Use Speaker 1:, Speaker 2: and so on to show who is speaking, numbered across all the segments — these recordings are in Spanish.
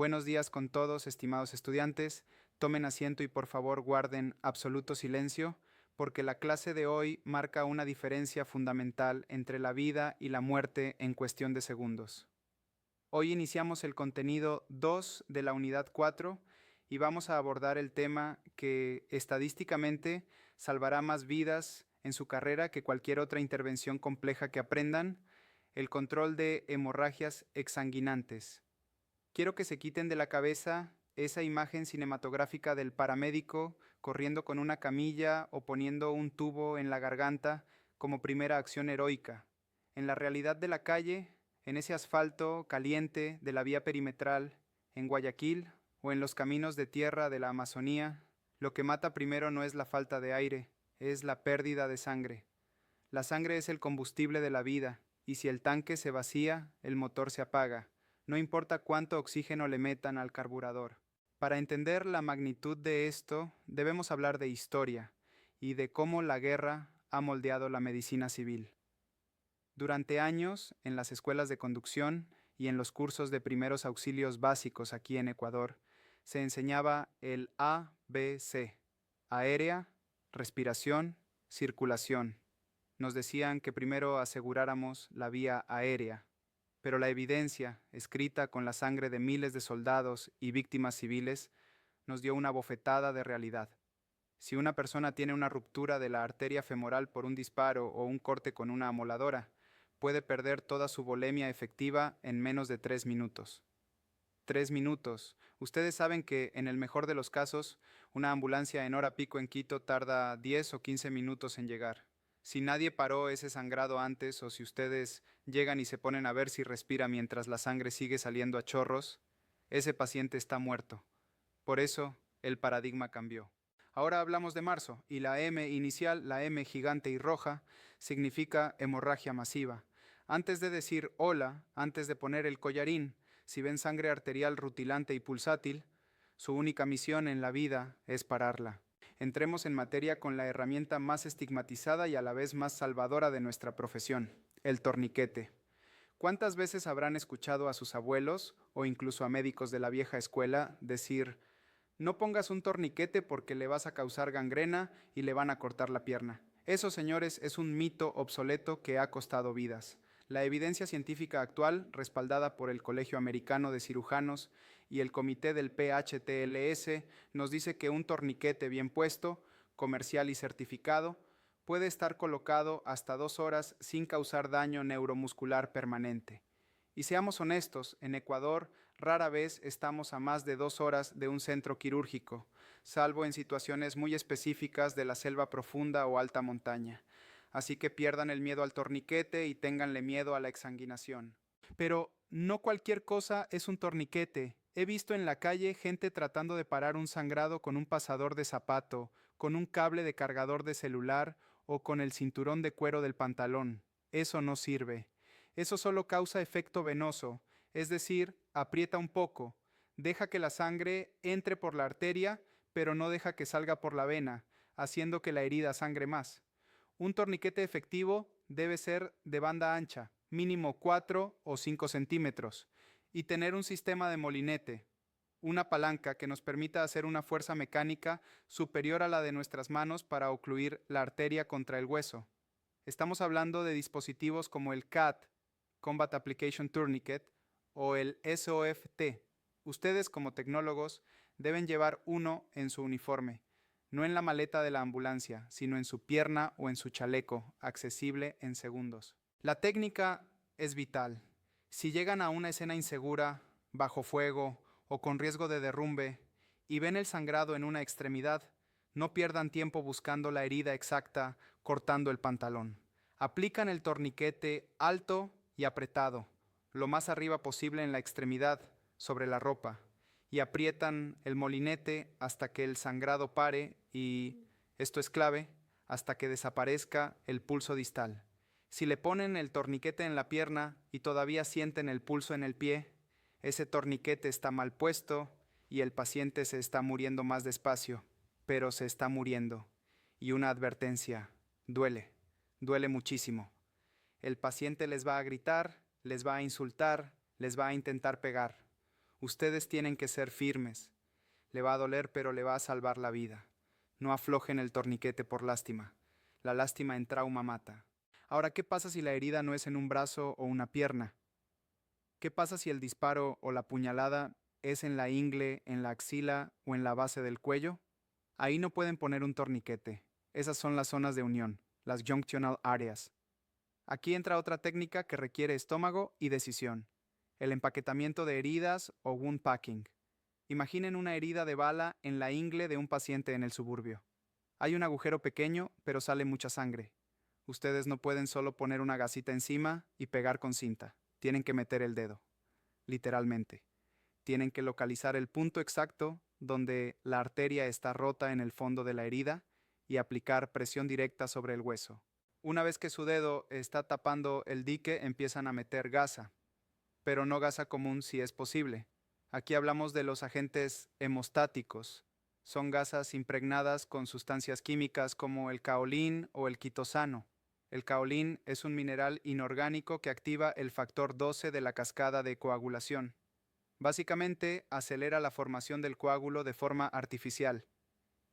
Speaker 1: Buenos días con todos, estimados estudiantes. Tomen asiento y por favor guarden absoluto silencio, porque la clase de hoy marca una diferencia fundamental entre la vida y la muerte en cuestión de segundos. Hoy iniciamos el contenido 2 de la unidad 4 y vamos a abordar el tema que estadísticamente salvará más vidas en su carrera que cualquier otra intervención compleja que aprendan: el control de hemorragias exsanguinantes. Quiero que se quiten de la cabeza esa imagen cinematográfica del paramédico corriendo con una camilla o poniendo un tubo en la garganta como primera acción heroica. En la realidad de la calle, en ese asfalto caliente de la vía perimetral, en Guayaquil o en los caminos de tierra de la Amazonía, lo que mata primero no es la falta de aire, es la pérdida de sangre. La sangre es el combustible de la vida, y si el tanque se vacía, el motor se apaga. No importa cuánto oxígeno le metan al carburador. Para entender la magnitud de esto, debemos hablar de historia y de cómo la guerra ha moldeado la medicina civil. Durante años, en las escuelas de conducción y en los cursos de primeros auxilios básicos aquí en Ecuador, se enseñaba el ABC: aérea, respiración, circulación. Nos decían que primero aseguráramos la vía aérea, pero la evidencia, escrita con la sangre de miles de soldados y víctimas civiles, nos dio una bofetada de realidad. Si una persona tiene una ruptura de la arteria femoral por un disparo o un corte con una amoladora, puede perder toda su volemia efectiva en menos de 3 minutos. 3 minutos. Ustedes saben que, en el mejor de los casos, una ambulancia en hora pico en Quito tarda 10 o 15 minutos en llegar. Si nadie paró ese sangrado antes, o si ustedes llegan y se ponen a ver si respira mientras la sangre sigue saliendo a chorros, ese paciente está muerto. Por eso, el paradigma cambió. Ahora hablamos de marzo, y la M inicial, la M gigante y roja, significa hemorragia masiva. Antes de decir hola, antes de poner el collarín, si ven sangre arterial rutilante y pulsátil, su única misión en la vida es pararla. Entremos en materia con la herramienta más estigmatizada y a la vez más salvadora de nuestra profesión: el torniquete. ¿Cuántas veces habrán escuchado a sus abuelos o incluso a médicos de la vieja escuela decir: no pongas un torniquete porque le vas a causar gangrena y le van a cortar la pierna? Eso, señores, es un mito obsoleto que ha costado vidas. La evidencia científica actual, respaldada por el Colegio Americano de Cirujanos y el Comité del PHTLS, nos dice que un torniquete bien puesto, comercial y certificado, puede estar colocado hasta 2 horas sin causar daño neuromuscular permanente. Y seamos honestos, en Ecuador rara vez estamos a más de 2 horas de un centro quirúrgico, salvo en situaciones muy específicas de la selva profunda o alta montaña. Así que pierdan el miedo al torniquete y ténganle miedo a la exsanguinación. Pero no cualquier cosa es un torniquete. He visto en la calle gente tratando de parar un sangrado con un pasador de zapato, con un cable de cargador de celular o con el cinturón de cuero del pantalón. Eso no sirve. Eso solo causa efecto venoso, es decir, aprieta un poco, deja que la sangre entre por la arteria, pero no deja que salga por la vena, haciendo que la herida sangre más. Un torniquete efectivo debe ser de banda ancha, mínimo 4 o 5 centímetros, y tener un sistema de molinete, una palanca que nos permita hacer una fuerza mecánica superior a la de nuestras manos para ocluir la arteria contra el hueso. Estamos hablando de dispositivos como el CAT, Combat Application Tourniquet, o el SOFT. Ustedes, como tecnólogos, deben llevar uno en su uniforme, no en la maleta de la ambulancia, sino en su pierna o en su chaleco, accesible en segundos. La técnica es vital. Si llegan a una escena insegura, bajo fuego o con riesgo de derrumbe, y ven el sangrado en una extremidad, no pierdan tiempo buscando la herida exacta cortando el pantalón. Aplican el torniquete alto y apretado, lo más arriba posible en la extremidad, sobre la ropa, y aprietan el molinete hasta que el sangrado pare y, esto es clave, hasta que desaparezca el pulso distal. Si le ponen el torniquete en la pierna y todavía sienten el pulso en el pie, ese torniquete está mal puesto y el paciente se está muriendo más despacio, pero se está muriendo. Y una advertencia: duele, duele muchísimo. El paciente les va a gritar, les va a insultar, les va a intentar pegar. Ustedes tienen que ser firmes. Le va a doler, pero le va a salvar la vida. No aflojen el torniquete por lástima. La lástima en trauma mata. Ahora, ¿qué pasa si la herida no es en un brazo o una pierna? ¿Qué pasa si el disparo o la puñalada es en la ingle, en la axila o en la base del cuello? Ahí no pueden poner un torniquete. Esas son las zonas de unión, las junctional areas. Aquí entra otra técnica que requiere estómago y decisión: el empaquetamiento de heridas o wound packing. Imaginen una herida de bala en la ingle de un paciente en el suburbio. Hay un agujero pequeño, pero sale mucha sangre. Ustedes no pueden solo poner una gasita encima y pegar con cinta. Tienen que meter el dedo, literalmente. Tienen que localizar el punto exacto donde la arteria está rota en el fondo de la herida y aplicar presión directa sobre el hueso. Una vez que su dedo está tapando el dique, empiezan a meter gasa, pero no gasa común si es posible. Aquí hablamos de los agentes hemostáticos. Son gasas impregnadas con sustancias químicas como el caolín o el quitosano. El caolín es un mineral inorgánico que activa el factor 12 de la cascada de coagulación. Básicamente, acelera la formación del coágulo de forma artificial.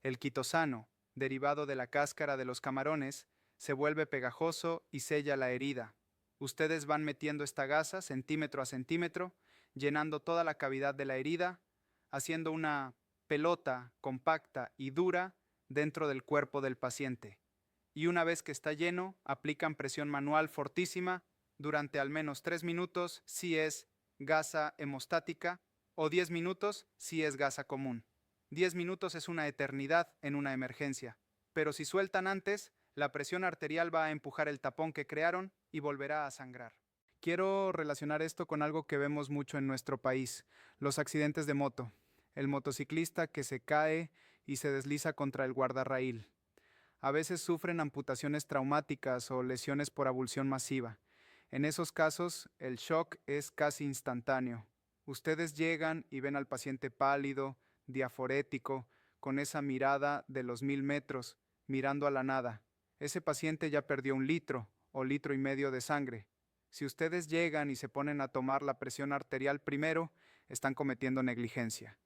Speaker 1: El quitosano, derivado de la cáscara de los camarones, se vuelve pegajoso y sella la herida. Ustedes van metiendo esta gasa centímetro a centímetro, llenando toda la cavidad de la herida, haciendo una pelota compacta y dura dentro del cuerpo del paciente. Y una vez que está lleno, aplican presión manual fortísima durante al menos 3 minutos si es gasa hemostática o 10 minutos si es gasa común. 10 minutos es una eternidad en una emergencia, pero si sueltan antes, la presión arterial va a empujar el tapón que crearon y volverá a sangrar. Quiero relacionar esto con algo que vemos mucho en nuestro país: los accidentes de moto. El motociclista que se cae y se desliza contra el guardarraíl. A veces sufren amputaciones traumáticas o lesiones por abulsión masiva. En esos casos, el shock es casi instantáneo. Ustedes llegan y ven al paciente pálido, diaforético, con esa mirada de los 1000 metros, mirando a la nada. Ese paciente ya perdió 1 litro o 1,5 litros de sangre. Si ustedes llegan y se ponen a tomar la presión arterial primero, están cometiendo negligencia.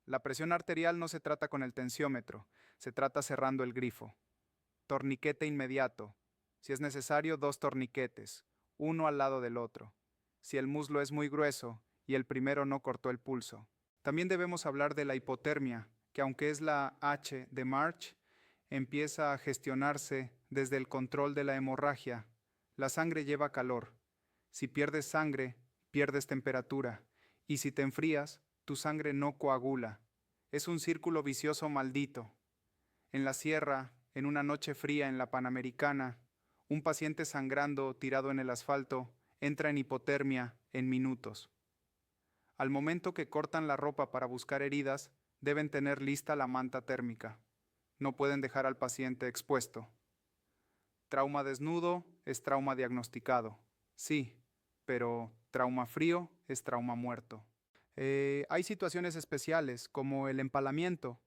Speaker 1: La presión arterial no se trata con el tensiómetro, se trata cerrando el grifo. Torniquete inmediato. Si es necesario, 2 torniquetes, uno al lado del otro. Si el muslo es muy grueso y el primero no cortó el pulso. También debemos hablar de la hipotermia, que aunque es la H de March, empieza a gestionarse desde el control de la hemorragia. La sangre lleva calor. Si pierdes sangre, pierdes temperatura. Y si te enfrías, tu sangre no coagula. Es un círculo vicioso maldito. En la sierra, en una noche fría en la Panamericana, un paciente sangrando tirado en el asfalto entra en hipotermia en minutos. Al momento que cortan la ropa para buscar heridas, deben tener lista la manta térmica. No pueden dejar al paciente expuesto. Trauma desnudo es trauma diagnosticado. Sí, pero trauma frío es trauma muerto. Hay situaciones especiales, como el empalamiento.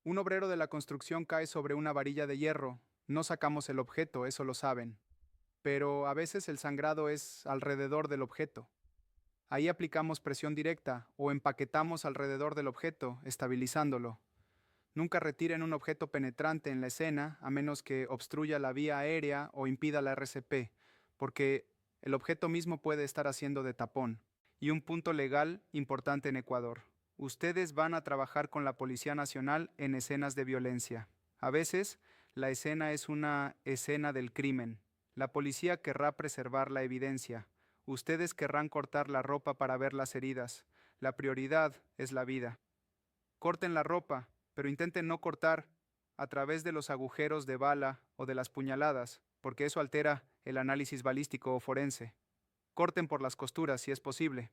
Speaker 1: Un obrero de la construcción cae sobre una varilla de hierro. No sacamos el objeto, eso lo saben. Pero a veces el sangrado es alrededor del objeto. Ahí aplicamos presión directa o empaquetamos alrededor del objeto, estabilizándolo. Nunca retiren un objeto penetrante en la escena a menos que obstruya la vía aérea o impida la RCP, porque el objeto mismo puede estar haciendo de tapón. Y un punto legal importante en Ecuador: ustedes van a trabajar con la Policía Nacional en escenas de violencia. A veces, la escena es una escena del crimen. La policía querrá preservar la evidencia. Ustedes querrán cortar la ropa para ver las heridas. La prioridad es la vida. Corten la ropa, pero intenten no cortar a través de los agujeros de bala o de las puñaladas, porque eso altera el análisis balístico o forense. Corten por las costuras si es posible.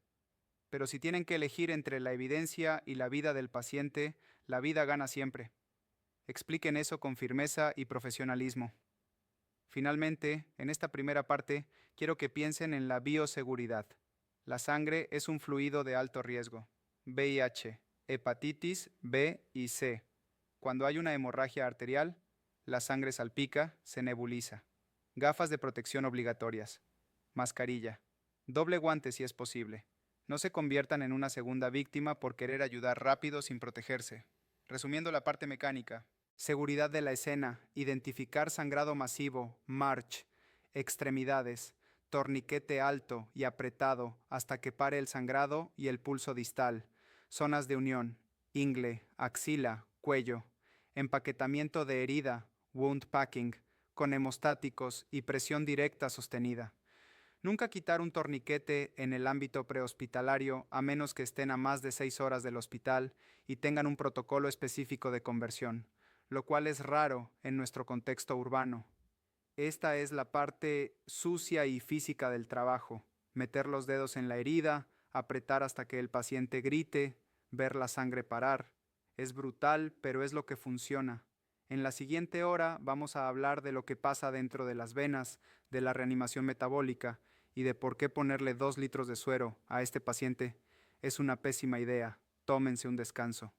Speaker 1: Pero si tienen que elegir entre la evidencia y la vida del paciente, la vida gana siempre. Expliquen eso con firmeza y profesionalismo. Finalmente, en esta primera parte, quiero que piensen en la bioseguridad. La sangre es un fluido de alto riesgo. VIH, hepatitis B y C. Cuando hay una hemorragia arterial, la sangre salpica, se nebuliza. Gafas de protección obligatorias. Mascarilla. Doble guante si es posible. No se conviertan en una segunda víctima por querer ayudar rápido sin protegerse. Resumiendo la parte mecánica: seguridad de la escena, identificar sangrado masivo, march, extremidades, torniquete alto y apretado hasta que pare el sangrado y el pulso distal, zonas de unión, ingle, axila, cuello, empaquetamiento de herida, wound packing, con hemostáticos y presión directa sostenida. Nunca quitar un torniquete en el ámbito prehospitalario a menos que estén a más de 6 horas del hospital y tengan un protocolo específico de conversión, lo cual es raro en nuestro contexto urbano. Esta es la parte sucia y física del trabajo: meter los dedos en la herida, apretar hasta que el paciente grite, ver la sangre parar. Es brutal, pero es lo que funciona. En la siguiente hora vamos a hablar de lo que pasa dentro de las venas, de la reanimación metabólica y de por qué ponerle 2 litros de suero a este paciente es una pésima idea. Tómense un descanso.